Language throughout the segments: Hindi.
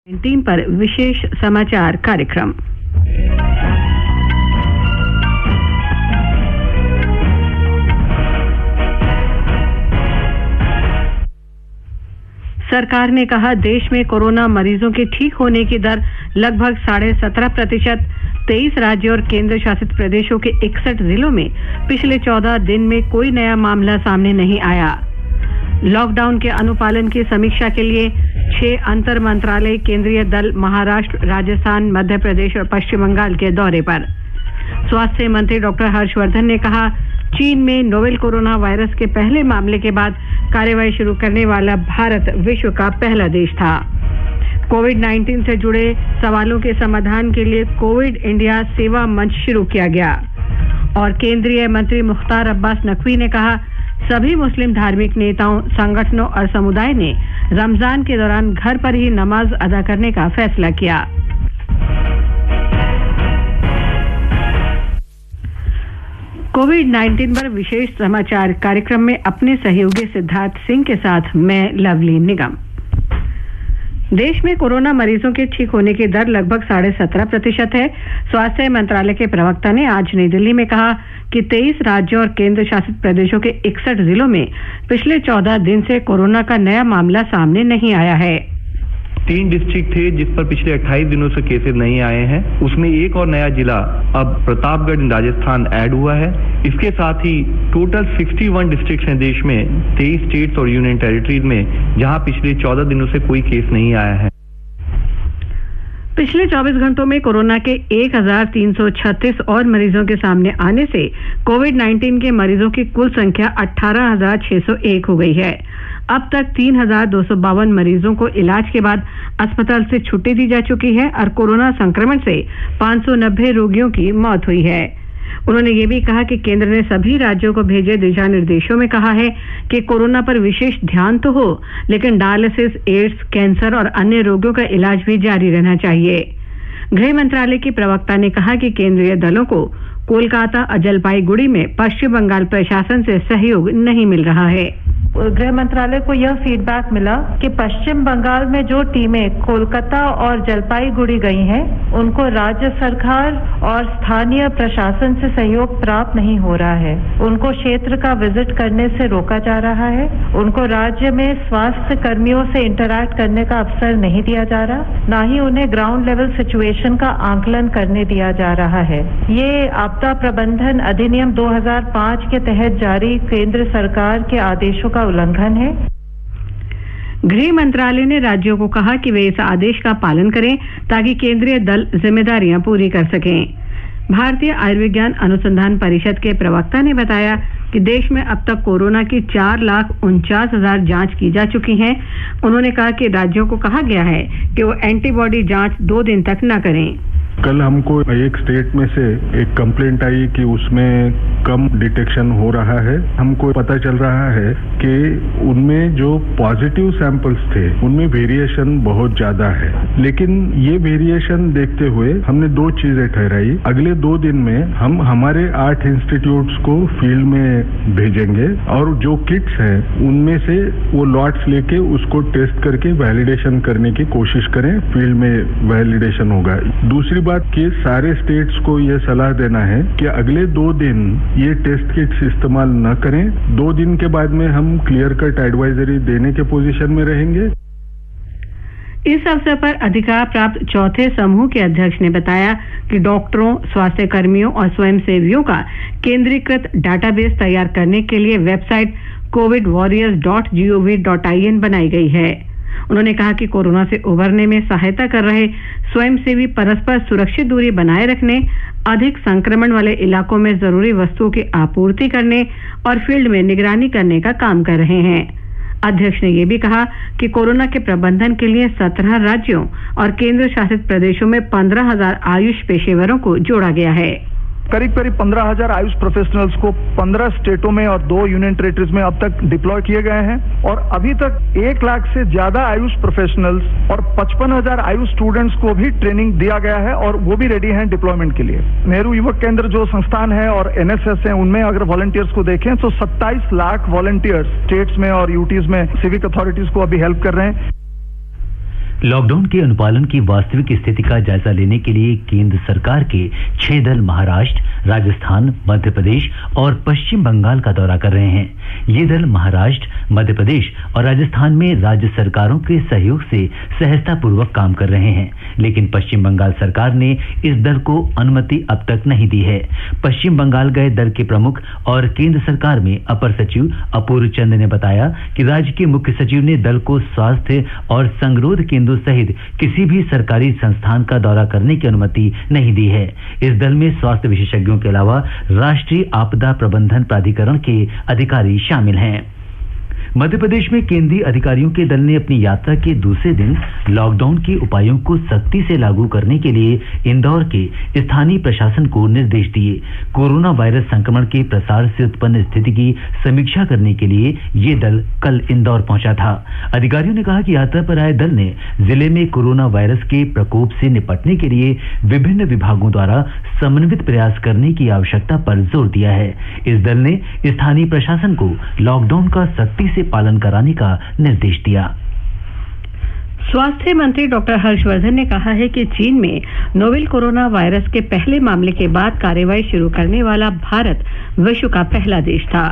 19 पर विशेष समाचार कार्यक्रम। सरकार ने कहा, देश में कोरोना मरीजों के ठीक होने की दर लगभग 17.5%। 23 राज्यों और केंद्र शासित प्रदेशों के 61 जिलों में पिछले 14 दिन में कोई नया मामला सामने नहीं आया। लॉकडाउन के अनुपालन की समीक्षा के लिए 6 अंतर मंत्रालय केंद्रीय दल महाराष्ट्र, राजस्थान, मध्य प्रदेश और पश्चिम बंगाल के दौरे पर। स्वास्थ्य मंत्री डॉक्टर हर्षवर्धन ने कहा, चीन में नोवेल कोरोना वायरस के पहले मामले के बाद कार्रवाई शुरू करने वाला भारत विश्व का पहला देश था। कोविड-19 से जुड़े सवालों के समाधान के लिए कोविड इंडिया सेवा मंच शुरू किया गया। और केंद्रीय मंत्री मुख्तार अब्बास नकवी ने कहा, सभी मुस्लिम धार्मिक नेताओं, संगठनों और समुदाय ने रमजान के दौरान घर पर ही नमाज अदा करने का फैसला किया। कोविड-19 पर विशेष समाचार कार्यक्रम में अपने सहयोगी सिद्धार्थ सिंह के साथ मैं लवली निगम। देश में कोरोना मरीजों के ठीक होने की दर लगभग 17.5% है। स्वास्थ्य मंत्रालय के प्रवक्ता ने आज नई दिल्ली में कहा कि 23 राज्यों और केंद्र शासित प्रदेशों के 61 जिलों में पिछले 14 दिन से कोरोना का नया मामला सामने नहीं आया है। 3 डिस्ट्रिक्ट थे जिस पर पिछले 28 दिनों से केसेस नहीं आए हैं, उसमें एक और नया जिला अब प्रतापगढ़ राजस्थान ऐड हुआ है। इसके साथ ही टोटल 61 डिस्ट्रिक्ट हैं देश में, 23 स्टेट्स और यूनियन टेरिटरीज में, जहां पिछले 14 दिनों से कोई केस नहीं आया है। पिछले 24 घंटों में कोरोना के 1336 और मरीजों के सामने आने से कोविड-19 के मरीजों की कुल संख्या 18,601 हो गई है। अब तक 3,252 मरीजों को इलाज के बाद अस्पताल से छुट्टी दी जा चुकी है और कोरोना संक्रमण से 590 रोगियों की मौत हुई है। उन्होंने ये भी कहा कि केंद्र ने सभी राज्यों को भेजे दिशा निर्देशों में कहा है कि कोरोना पर विशेष ध्यान तो हो, लेकिन डायलिसिस, एड्स, कैंसर और अन्य रोगों का इलाज भी जारी रहना चाहिए। गृह मंत्रालय की प्रवक्ता ने कहा कि केंद्रीय दलों को कोलकाता और जलपाईगुड़ी में पश्चिम बंगाल प्रशासन से सहयोग नहीं मिल रहा है। गृह मंत्रालय को यह फीडबैक मिला कि पश्चिम बंगाल में जो टीमें कोलकाता और जलपाईगुड़ी गई हैं, उनको राज्य सरकार और स्थानीय प्रशासन से सहयोग प्राप्त नहीं हो रहा है। उनको क्षेत्र का विजिट करने से रोका जा रहा है। उनको राज्य में स्वास्थ्य कर्मियों से इंटरैक्ट करने का अवसर नहीं दिया जा रहा, ना ही उन्हें ग्राउंड लेवल सिचुएशन का आकलन करने दिया जा रहा है। ये आपदा प्रबंधन अधिनियम 2005 के तहत जारी केंद्र सरकार के आदेशों का उल्लंघन है। गृह मंत्रालय ने राज्यों को कहा कि वे इस आदेश का पालन करें ताकि केंद्रीय दल जिम्मेदारियां पूरी कर सकें। भारतीय आयुर्विज्ञान अनुसंधान परिषद के प्रवक्ता ने बताया कि देश में अब तक कोरोना की 4,49,000 जांच की जा चुकी हैं। उन्होंने कहा कि राज्यों को कहा गया है कि वो एंटीबॉडी जांच 2 दिन तक न करें। कल हमको एक स्टेट में से एक कंप्लेंट आई कि उसमें कम डिटेक्शन हो रहा है। हमको पता चल रहा है कि उनमें जो पॉजिटिव सैंपल्स थे उनमें वेरिएशन बहुत ज्यादा है, लेकिन ये वेरिएशन देखते हुए हमने 2 चीजें ठहराई। अगले 2 दिन में हम हमारे 8 इंस्टीट्यूट्स को फील्ड में भेजेंगे और जो किट्स हैं उनमें से वो लॉट्स लेके उसको टेस्ट करके वैलिडेशन करने की कोशिश करें। फील्ड में वैलिडेशन होगा। दूसरी बात कि सारे स्टेट्स को ये सलाह देना है कि अगले 2 दिन ये टेस्ट किट्स इस्तेमाल न करें। 2 दिन के बाद में हम क्लियर कट एडवाइजरी देने के पोजीशन में रहेंगे। इस अवसर पर अधिकार प्राप्त चौथे समूह के अध्यक्ष ने बताया कि डॉक्टरों, स्वास्थ्य कर्मियों और स्वयंसेवियों का केंद्रीकृत डाटाबेस तैयार करने के लिए वेबसाइट covidwarriors.gov.in बनाई गई है। उन्होंने कहा कि कोरोना से उबरने में सहायता कर रहे स्वयंसेवी परस्पर सुरक्षित दूरी बनाए रखने, अधिक संक्रमण वाले इलाकों में जरूरी वस्तुओं की आपूर्ति करने और फील्ड में निगरानी करने का काम कर रहे हैं। अध्यक्ष ने यह भी कहा कि कोरोना के प्रबंधन के लिए 17 राज्यों और केंद्र शासित प्रदेशों में 15,000 आयुष पेशेवरों को जोड़ा गया है। करीब 15,000 आयुष प्रोफेशनल्स को 15 स्टेटों में और 2 यूनियन टेरिटरीज में अब तक डिप्लॉय किए गए हैं और अभी तक 1 लाख से ज्यादा आयुष प्रोफेशनल्स और 55,000 आयुष स्टूडेंट्स को भी ट्रेनिंग दिया गया है और वो भी रेडी हैं डिप्लॉयमेंट के लिए। नेहरू युवक केंद्र जो संस्थान है और NSS है, उनमें अगर वॉलंटियर्स को देखें तो 27 लाख वॉलंटियर्स स्टेट्स में और यूटीज में सिविक अथॉरिटीज को अभी हेल्प कर रहे हैं। लॉकडाउन के अनुपालन की वास्तविक स्थिति का जायजा लेने के लिए केंद्र सरकार के 6 दल महाराष्ट्र, राजस्थान, मध्य प्रदेश और पश्चिम बंगाल का दौरा कर रहे हैं। ये दल महाराष्ट्र, मध्य प्रदेश और राजस्थान में राज्य सरकारों के सहयोग से सहजतापूर्वक काम कर रहे हैं, लेकिन पश्चिम बंगाल सरकार ने इस दल को अनुमति अब तक नहीं दी है। पश्चिम बंगाल गए दल के प्रमुख और केंद्र सरकार में अपर सचिव अपूर्व चंद ने बताया कि राज्य के मुख्य सचिव ने दल को स्वास्थ्य और संगरोध केंद्रों सहित किसी भी सरकारी संस्थान का दौरा करने की अनुमति नहीं दी है। इस दल में स्वास्थ्य विशेषज्ञों के अलावा राष्ट्रीय आपदा प्रबंधन प्राधिकरण के अधिकारी शामिल हैं। मध्य प्रदेश में केंद्रीय अधिकारियों के दल ने अपनी यात्रा के दूसरे दिन लॉकडाउन के उपायों को सख्ती से लागू करने के लिए इंदौर के स्थानीय प्रशासन को निर्देश दिए। कोरोना वायरस संक्रमण के प्रसार से उत्पन्न स्थिति की समीक्षा करने के लिए ये दल कल इंदौर पहुंचा था। अधिकारियों ने कहा कि यात्रा पर आए दल ने जिले में कोरोना वायरस के प्रकोप से निपटने के लिए विभिन्न विभागों द्वारा समन्वित प्रयास करने की आवश्यकता पर जोर दिया है। इस दल ने स्थानीय प्रशासन को लॉकडाउन का सख्ती से पालन कराने का निर्देश दिया। स्वास्थ्य मंत्री डॉक्टर हर्षवर्धन ने कहा है कि चीन में नोवेल कोरोना वायरस के पहले मामले के बाद कार्रवाई शुरू करने वाला भारत विश्व का पहला देश था।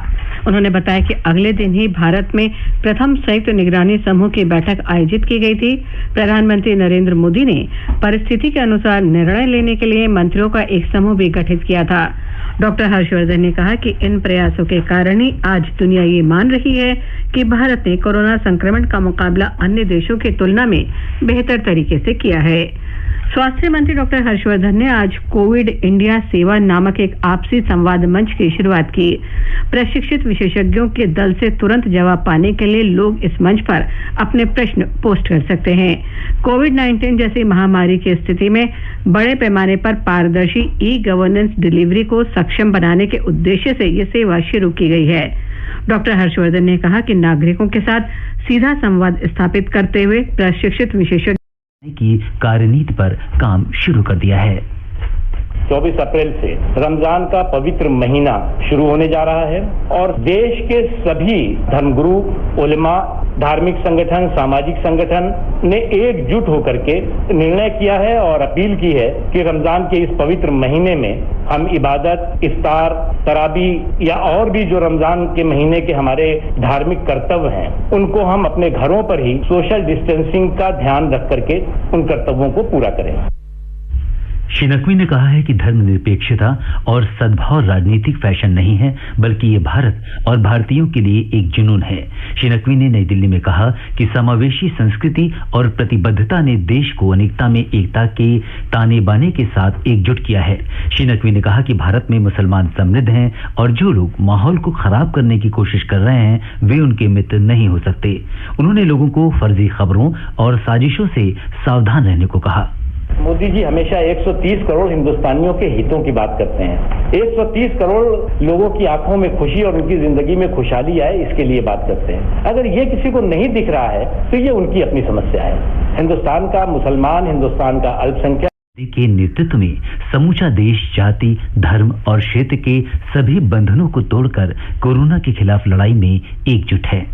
उन्होंने बताया कि अगले दिन ही भारत में प्रथम संयुक्त निगरानी समूह की बैठक आयोजित की गई थी। प्रधानमंत्री नरेंद्र मोदी ने परिस्थिति के अनुसार निर्णय लेने के लिए मंत्रियों का एक समूह भी गठित किया था। डॉक्टर हर्षवर्धन ने कहा कि इन प्रयासों के कारण ही आज दुनिया ये मान रही है कि भारत ने कोरोना संक्रमण का मुकाबला अन्य देशों की तुलना में बेहतर तरीके से किया है। स्वास्थ्य मंत्री डॉक्टर हर्षवर्धन ने आज कोविड इंडिया सेवा नामक एक आपसी संवाद मंच की शुरुआत की। प्रशिक्षित विशेषज्ञों के दल से तुरंत जवाब पाने के लिए लोग इस मंच पर अपने प्रश्न पोस्ट कर सकते हैं। कोविड-19 जैसी महामारी की स्थिति में बड़े पैमाने पर पारदर्शी ई गवर्नेंस डिलीवरी को सक्षम बनाने के उद्देश्य से यह सेवा शुरू की गई है। डॉक्टर हर्षवर्धन ने कहा कि नागरिकों के साथ सीधा संवाद स्थापित करते हुए प्रशिक्षित विशेषज्ञ की कार्यनीति पर काम शुरू कर दिया है। 24 अप्रैल से रमजान का पवित्र महीना शुरू होने जा रहा है और देश के सभी धर्मगुरु, उलेमा, धार्मिक संगठन, सामाजिक संगठन ने एकजुट होकर के निर्णय किया है और अपील की है कि रमजान के इस पवित्र महीने में हम इबादत, इफ्तार, तराबी या और भी जो रमजान के महीने के हमारे धार्मिक कर्तव्य हैं उनको हम अपने घरों पर ही सोशल डिस्टेंसिंग का ध्यान रख करके उन कर्तव्यों को पूरा करें। श्री नकवी ने कहा है कि धर्मनिरपेक्षता और सद्भाव राजनीतिक फैशन नहीं है, बल्कि ये भारत और भारतीयों के लिए एक जुनून है। श्री नकवी ने नई दिल्ली में कहा कि समावेशी संस्कृति और प्रतिबद्धता ने देश को अनेकता में एकता के ताने बाने के साथ एकजुट किया है। श्री नकवी ने कहा कि भारत में मुसलमान समृद्ध हैं और जो लोग माहौल को खराब करने की कोशिश कर रहे हैं वे उनके मित्र नहीं हो सकते। उन्होंने लोगों को फर्जी खबरों और साजिशों से सावधान रहने को कहा। मोदी जी हमेशा 130 करोड़ हिंदुस्तानियों के हितों की बात करते हैं। 130 करोड़ लोगों की आंखों में खुशी और उनकी जिंदगी में खुशहाली आए, इसके लिए बात करते हैं। अगर ये किसी को नहीं दिख रहा है तो ये उनकी अपनी समस्या है। हिंदुस्तान का मुसलमान, हिंदुस्तान का अल्पसंख्यक के नेतृत्व में समूचा देश जाति, धर्म और क्षेत्र के सभी बंधनों को तोड़कर कोरोना के खिलाफ लड़ाई में एकजुट है।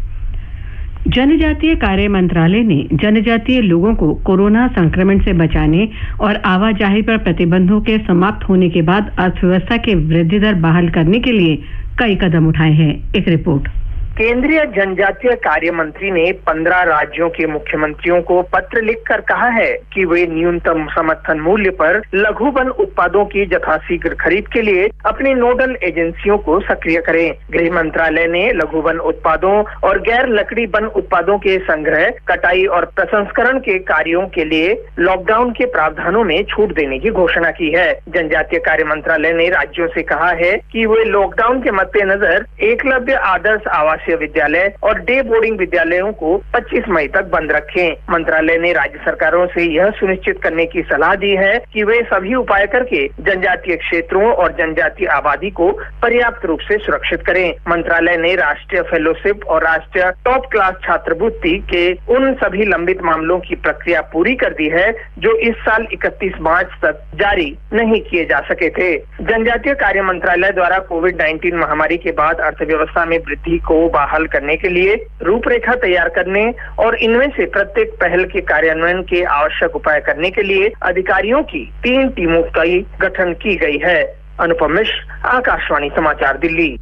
जनजातीय कार्य मंत्रालय ने जनजातीय लोगों को कोरोना संक्रमण से बचाने और आवाजाही पर प्रतिबंधों के समाप्त होने के बाद अर्थव्यवस्था की वृद्धि दर बहाल करने के लिए कई कदम उठाए हैं। एक रिपोर्ट। केंद्रीय जनजातीय कार्य मंत्री ने 15 राज्यों के मुख्यमंत्रियों को पत्र लिखकर कहा है कि वे न्यूनतम समर्थन मूल्य पर लघु वन उत्पादों की यथाशीघ्र खरीद के लिए अपनी नोडल एजेंसियों को सक्रिय करें। गृह मंत्रालय ने लघु वन उत्पादों और गैर लकड़ी वन उत्पादों के संग्रह, कटाई और प्रसंस्करण के कार्यों के लिए लॉकडाउन के प्रावधानों में छूट देने की घोषणा की है। जनजातीय कार्य मंत्रालय ने राज्यों से कहा है कि वे लॉकडाउन के मद्देनजर एकलव्य आदर्श आवासीय विद्यालय और डे बोर्डिंग विद्यालयों को 25 मई तक बंद रखें। मंत्रालय ने राज्य सरकारों से यह सुनिश्चित करने की सलाह दी है कि वे सभी उपाय करके जनजातीय क्षेत्रों और जनजातीय आबादी को पर्याप्त रूप से सुरक्षित करें। मंत्रालय ने राष्ट्रीय फेलोशिप और राष्ट्रीय टॉप क्लास छात्रवृत्ति के उन सभी लंबित मामलों की प्रक्रिया पूरी कर दी है जो इस साल 31 मार्च तक जारी नहीं किए जा सके थे। जनजातीय कार्य मंत्रालय द्वारा कोविड-19 महामारी के बाद अर्थव्यवस्था में वृद्धि को बहाल करने के लिए रूपरेखा तैयार करने और इनमें से प्रत्येक पहल के कार्यान्वयन के आवश्यक उपाय करने के लिए अधिकारियों की 3 टीमों का गठन की गई है। अनुपम मिश्र, आकाशवाणी समाचार, दिल्ली।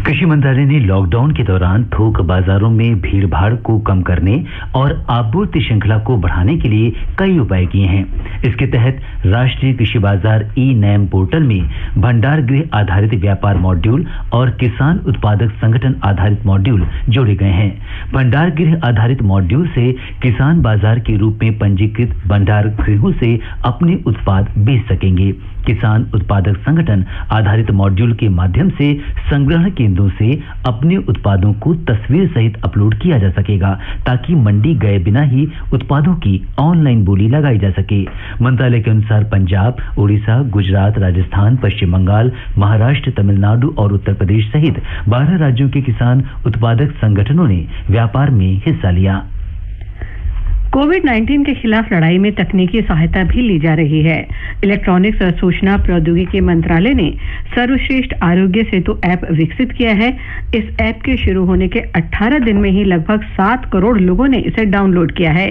कृषि मंत्रालय ने लॉकडाउन के दौरान थोक बाजारों में भीड़ भाड़ को कम करने और आपूर्ति श्रृंखला को बढ़ाने के लिए कई उपाय किए हैं। इसके तहत राष्ट्रीय कृषि बाजार ई-नैम पोर्टल में भंडार गृह आधारित व्यापार मॉड्यूल और किसान उत्पादक संगठन आधारित मॉड्यूल जोड़े गए हैं। भंडार गृह आधारित मॉड्यूल से किसान बाजार के रूप में पंजीकृत भंडार गृहों से अपने उत्पाद बेच सकेंगे। किसान उत्पादक संगठन आधारित मॉड्यूल के माध्यम से संग्रहण केंद्रों से अपने उत्पादों को तस्वीर सहित अपलोड किया जा सकेगा, ताकि मंडी गए बिना ही उत्पादों की ऑनलाइन बोली लगाई जा सके। मंत्रालय के अनुसार पंजाब, उड़ीसा, गुजरात, राजस्थान, पश्चिम बंगाल, महाराष्ट्र, तमिलनाडु और उत्तर प्रदेश सहित 12 राज्यों के किसान उत्पादक संगठनों ने व्यापार में हिस्सा लिया। कोविड-19 के खिलाफ लड़ाई में तकनीकी सहायता भी ली जा रही है। इलेक्ट्रॉनिक्स और सूचना प्रौद्योगिकी मंत्रालय ने सर्वश्रेष्ठ आरोग्य सेतु ऐप विकसित किया है। इस ऐप के शुरू होने के 18 दिन में ही लगभग 7 करोड़ लोगों ने इसे डाउनलोड किया है।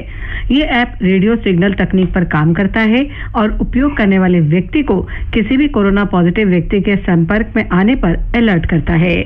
ये ऐप रेडियो सिग्नल तकनीक पर काम करता है और उपयोग करने वाले व्यक्ति को किसी भी कोरोना पॉजिटिव व्यक्ति के संपर्क में आने पर अलर्ट करता है।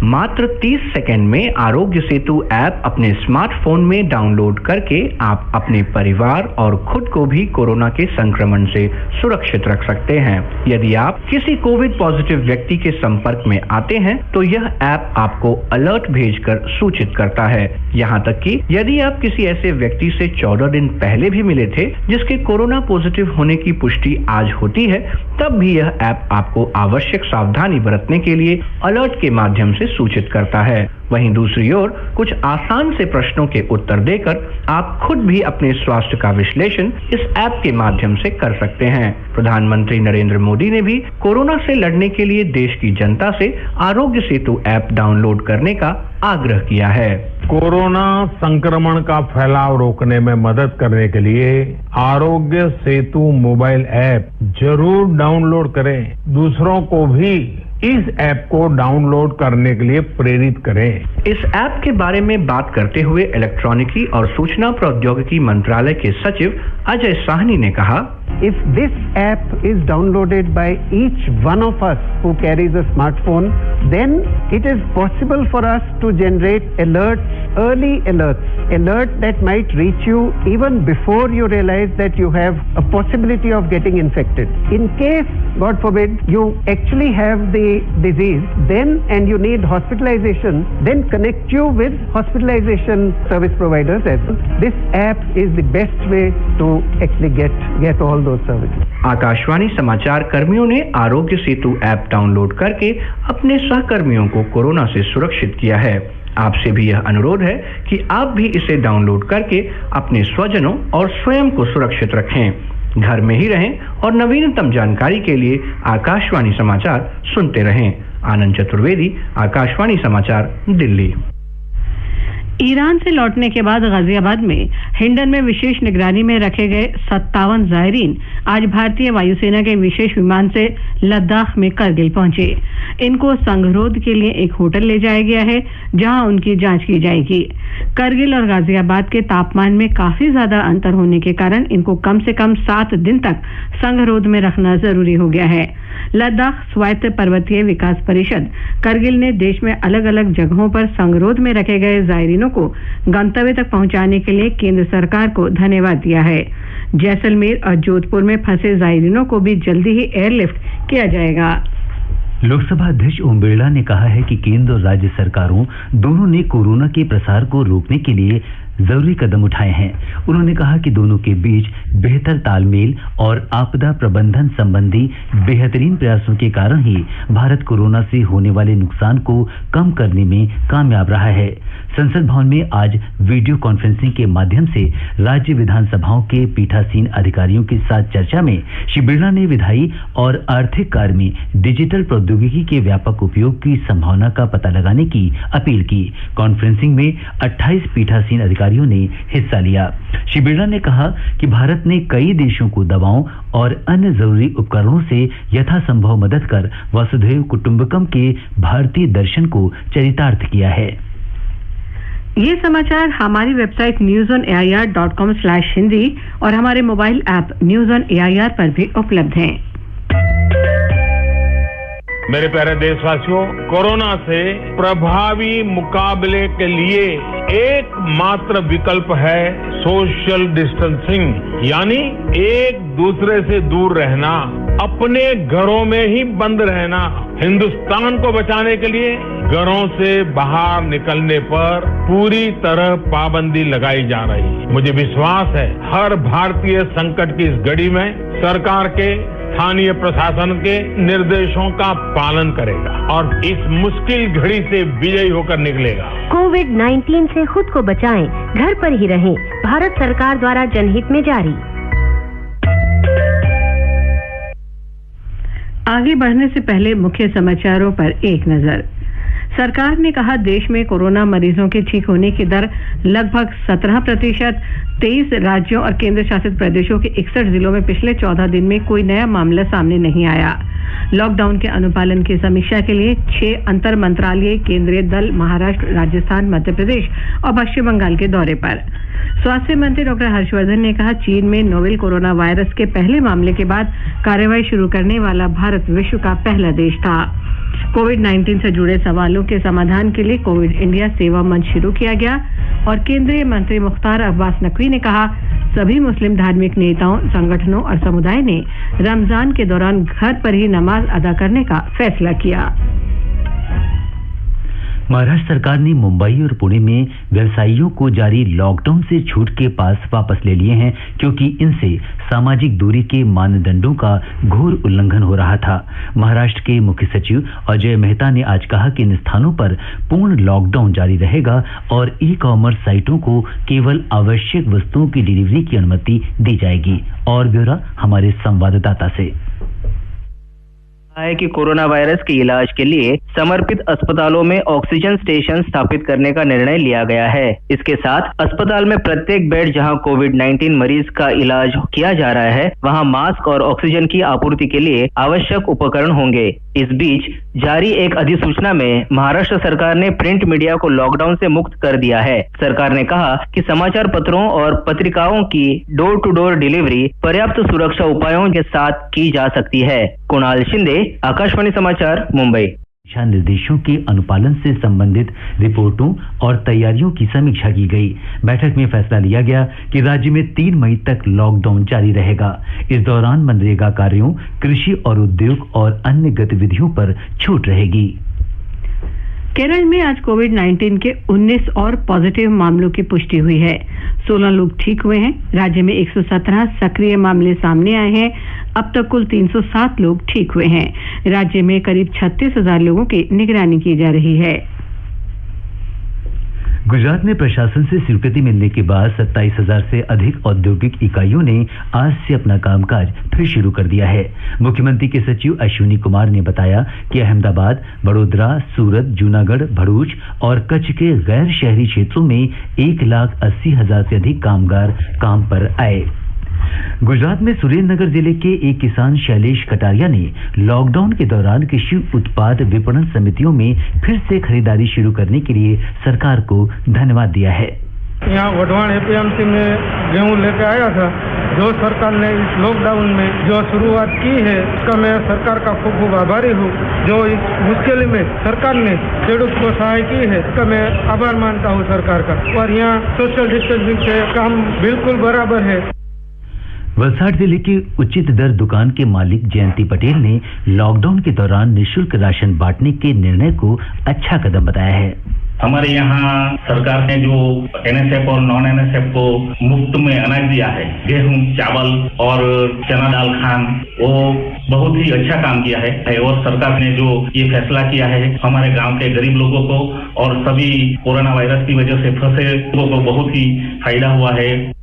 मात्र 30 सेकंड में आरोग्य सेतु ऐप अपने स्मार्टफोन में डाउनलोड करके आप अपने परिवार और खुद को भी कोरोना के संक्रमण से सुरक्षित रख सकते हैं। यदि आप किसी कोविड पॉजिटिव व्यक्ति के संपर्क में आते हैं तो यह ऐप आपको अलर्ट भेजकर सूचित करता है। यहाँ तक कि यदि आप किसी ऐसे व्यक्ति से 14 दिन पहले भी मिले थे जिसके कोरोना पॉजिटिव होने की पुष्टि आज होती है, तब भी यह ऐप आपको आवश्यक सावधानी बरतने के लिए अलर्ट के माध्यम से सूचित करता है। वहीं दूसरी ओर कुछ आसान से प्रश्नों के उत्तर देकर आप खुद भी अपने स्वास्थ्य का विश्लेषण इस ऐप के माध्यम से कर सकते हैं। प्रधानमंत्री नरेंद्र मोदी ने भी कोरोना से लड़ने के लिए देश की जनता से आरोग्य सेतु ऐप डाउनलोड करने का आग्रह किया है। कोरोना संक्रमण का फैलाव रोकने में मदद करने के लिए आरोग्य सेतु मोबाइल ऐप जरूर डाउनलोड करें। दूसरों को भी इस ऐप को डाउनलोड करने के लिए प्रेरित करें। इस ऐप के बारे में बात करते हुए इलेक्ट्रॉनिकी और सूचना प्रौद्योगिकी मंत्रालय के सचिव अजय साहनी ने कहा, If this app is downloaded by each one of us who carries a smartphone, then it is possible for us to generate alerts, early alerts that might reach you even before you realize that you have a possibility of getting infected. In case, God forbid, you actually have the disease, then and you need hospitalization, then connect you with hospitalization service providers as well. This app is the best way to actually get all those services. Akashvani समाचार कर्मियों ने आरोग्य सेतु ऐप डाउनलोड करके अपने सहकर्मियों को कोरोना से सुरक्षित किया है। आपसे भी यह अनुरोध है कि आप भी इसे डाउनलोड करके अपने स्वजनों और स्वयं को सुरक्षित रखें। घर में ही रहें और नवीनतम जानकारी के लिए आकाशवाणी समाचार सुनते रहें। आनंद चतुर्वेदी, आकाशवाणी समाचार, दिल्ली। ईरान से लौटने के बाद गाजियाबाद में हिंडन में विशेष निगरानी में रखे गए 57 जायरीन आज भारतीय वायुसेना के विशेष विमान से लद्दाख में करगिल पहुंचे। इनको संगरोध के लिए एक होटल ले जाया गया है, जहां उनकी जांच की जाएगी। करगिल और गाजियाबाद के तापमान में काफी ज्यादा अंतर होने के कारण इनको कम से कम 7 दिन तक संगरोध में रखना जरूरी हो गया है। लद्दाख स्वायत्त पर्वतीय विकास परिषद करगिल ने देश में अलग अलग जगहों पर संगरोध में रखे गए जायरीनों को गंतव्य तक पहुंचाने के लिए केंद्र सरकार को धन्यवाद दिया है। जैसलमेर और जोधपुर में फंसे जायरीनों को भी जल्दी ही एयरलिफ्ट किया जाएगा। लोकसभा अध्यक्ष ओम बिरला ने कहा है कि केंद्र और राज्य सरकारों दोनों ने कोरोना के प्रसार को रोकने के लिए जरूरी कदम उठाए हैं। उन्होंने कहा कि दोनों के बीच बेहतर तालमेल और आपदा प्रबंधन संबंधी बेहतरीन प्रयासों के कारण ही भारत कोरोना से होने वाले नुकसान को कम करने में कामयाब रहा है। संसद भवन में आज वीडियो कॉन्फ्रेंसिंग के माध्यम से राज्य विधानसभाओं के पीठासीन अधिकारियों के साथ चर्चा में श्री बिरला ने विधायी और आर्थिक कार्य में डिजिटल प्रौद्योगिकी के व्यापक उपयोग की संभावना का पता लगाने की अपील की। कॉन्फ्रेंसिंग में 28 पीठासीन अधिकारी अधिकारियों ने हिस्सा लिया। श्री बिरला ने कहा कि भारत ने कई देशों को दवाओं और अन्य जरूरी उपकरणों से यथासंभव मदद कर वसुधैव कुटुंबकम के भारतीय दर्शन को चरितार्थ किया है। ये समाचार हमारी वेबसाइट newsonair.com/hindi और हमारे mobile app news on AIR पर भी उपलब्ध हैं। मेरे प्यारे देशवासियों, कोरोना से प्रभावी मुकाबले के लिए एकमात्र विकल्प है सोशल डिस्टेंसिंग, यानी एक दूसरे से दूर रहना, अपने घरों में ही बंद रहना। हिंदुस्तान को बचाने के लिए घरों से बाहर निकलने पर पूरी तरह पाबंदी लगाई जा रही है। मुझे विश्वास है हर भारतीय संकट की इस घड़ी में सरकार के स्थानीय प्रशासन के निर्देशों का पालन करेगा और इस मुश्किल घड़ी से विजयी होकर निकलेगा। कोविड-19 से खुद को बचाएं, घर पर ही रहें। भारत सरकार द्वारा जनहित में जारी। आगे बढ़ने से पहले मुख्य समाचारों पर एक नजर। सरकार ने कहा देश में कोरोना मरीजों के ठीक होने की दर लगभग 17%। 23 राज्यों और केंद्र शासित प्रदेशों के 61 जिलों में पिछले 14 दिन में कोई नया मामला सामने नहीं आया। लॉकडाउन के अनुपालन की समीक्षा के लिए 6 अंतर मंत्रालयीय केंद्रीय दल महाराष्ट्र, राजस्थान, मध्य प्रदेश और पश्चिम बंगाल के दौरे पर। स्वास्थ्य मंत्री डॉक्टर हर्षवर्धन ने कहा चीन में नोवेल कोरोना वायरस के पहले मामले के बाद कार्रवाई शुरू करने वाला भारत विश्व का पहला देश था। कोविड-19 से जुड़े सवालों के समाधान के लिए कोविड इंडिया सेवा मंच शुरू किया गया और केंद्रीय मंत्री मुख्तार अब्बास नकवी ने कहा सभी मुस्लिम धार्मिक नेताओं, संगठनों और समुदाय ने रमजान के दौरान घर पर ही नमाज अदा करने का फैसला किया। महाराष्ट्र सरकार ने मुंबई और पुणे में व्यवसायियों को जारी लॉकडाउन से छूट के पास वापस ले लिए हैं क्योंकि इनसे सामाजिक दूरी के मानदंडों का घोर उल्लंघन हो रहा था। महाराष्ट्र के मुख्य सचिव अजय मेहता ने आज कहा कि इन स्थानों पर पूर्ण लॉकडाउन जारी रहेगा और ई-कॉमर्स साइटों को केवल आवश्यक वस्तुओं की डिलीवरी की अनुमति दी जाएगी। और ब्यौरा हमारे संवाददाता से। है कि कोरोना वायरस के इलाज के लिए समर्पित अस्पतालों में ऑक्सीजन स्टेशन स्थापित करने का निर्णय लिया गया है। इसके साथ अस्पताल में प्रत्येक बेड जहां कोविड-19 मरीज का इलाज किया जा रहा है वहां मास्क और ऑक्सीजन की आपूर्ति के लिए आवश्यक उपकरण होंगे। इस बीच जारी एक अधिसूचना में महाराष्ट्र सरकार ने प्रिंट मीडिया को लॉकडाउन से मुक्त कर दिया है। सरकार ने कहा कि समाचार पत्रों और पत्रिकाओं की डोर टू डोर डिलीवरी पर्याप्त सुरक्षा उपायों के साथ की जा सकती है। कुणाल शिंदे, आकाशवाणी समाचार, मुंबई। दिशा निर्देशों के अनुपालन से संबंधित रिपोर्टों और तैयारियों की समीक्षा की गई। बैठक में फैसला लिया गया कि राज्य में 3 मई तक लॉकडाउन जारी रहेगा। इस दौरान मनरेगा कार्यों, कृषि और उद्योग और अन्य गतिविधियों पर छूट रहेगी। केरल में आज कोविड-19 के 19 और पॉजिटिव मामलों की पुष्टि हुई है। 16 लोग ठीक हुए हैं। राज्य में 117 सक्रिय मामले सामने आए हैं। अब तक कुल 307 लोग ठीक हुए हैं। राज्य में करीब 36,000 लोगों की निगरानी की जा रही है। गुजरात में प्रशासन से स्वीकृति मिलने के बाद 27,000 से अधिक औद्योगिक इकाइयों ने आज से अपना कामकाज फिर शुरू कर दिया है। मुख्यमंत्री के सचिव अश्विनी कुमार ने बताया कि अहमदाबाद, बड़ोदरा, सूरत, जूनागढ़, भरूच और कच्छ के गैर शहरी क्षेत्रों में 1,80,000 से अधिक कामगार काम पर आए। गुजरात में सुरेंद्रनगर जिले के एक किसान शैलेश कटारिया ने लॉकडाउन के दौरान कृषि उत्पाद विपणन समितियों में फिर से खरीदारी शुरू करने के लिए सरकार को धन्यवाद दिया है। यहाँ वढवान एपीएमसी में गेहूँ लेकर आया था। जो सरकार ने इस लॉकडाउन में जो शुरुआत की है उसका मैं सरकार का खूब खूब आभारी हूँ। जो इस मुश्किल में सरकार ने खेडूत को सहाय की है उसका मैं आभार मानता हूँ सरकार का। और यहाँ सोशल डिस्टेंसिंग से काम बिल्कुल बराबर है। वलसाड जिले की उचित दर दुकान के मालिक जयंती पटेल ने लॉकडाउन के दौरान निःशुल्क राशन बांटने के निर्णय को अच्छा कदम बताया है। हमारे यहाँ सरकार ने जो एनएसएफ और नॉन एनएसएफ को मुफ्त में अनाज दिया है, गेहूं, चावल और चना दाल खान, वो बहुत ही अच्छा काम किया है। और सरकार ने जो ये फैसला किया है हमारे गांव के गरीब लोगों को और सभी कोरोना वायरस की वजह से फंसे लोगों को बहुत ही फायदा हुआ है।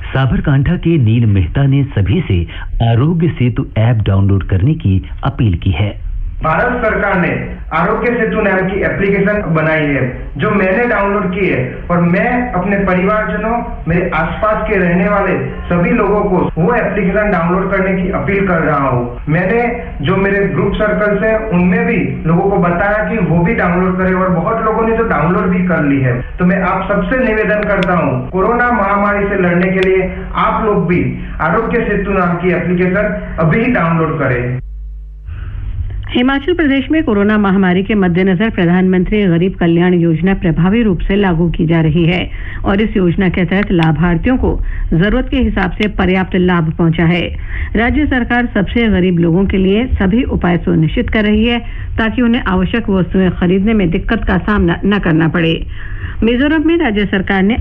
साबरकांठा के नील मेहता ने सभी से आरोग्य सेतु ऐप डाउनलोड करने की अपील की है। भारत सरकार ने आरोग्य सेतु नाम की एप्लीकेशन बनाई है जो मैंने डाउनलोड की है और मैं अपने परिवारजनों, मेरे आसपास के रहने वाले सभी लोगों को वो एप्लीकेशन डाउनलोड करने की अपील कर रहा हूँ। मैंने जो मेरे ग्रुप सर्कल्स हैं उनमें भी लोगों को बताया कि वो भी डाउनलोड करें और बहुत लोगों ने तो डाउनलोड भी कर ली है। तो मैं आप सबसे निवेदन करता हूँ, कोरोना महामारी से लड़ने के लिए आप लोग भी आरोग्य सेतु नाम की एप्लीकेशन अभी डाउनलोड करें। हिमाचल प्रदेश में कोरोना महामारी के मद्देनजर प्रधानमंत्री गरीब कल्याण योजना प्रभावी रूप से लागू की जा रही है और इस योजना के तहत लाभार्थियों को जरूरत के हिसाब से पर्याप्त लाभ पहुंचा है। राज्य सरकार सबसे गरीब लोगों के लिए सभी उपाय सुनिश्चित कर रही है ताकि उन्हें आवश्यक वस्तुएं खरीदने में दिक्कत का सामना न करना पड़े। मिजोरम में राज्य सरकार ने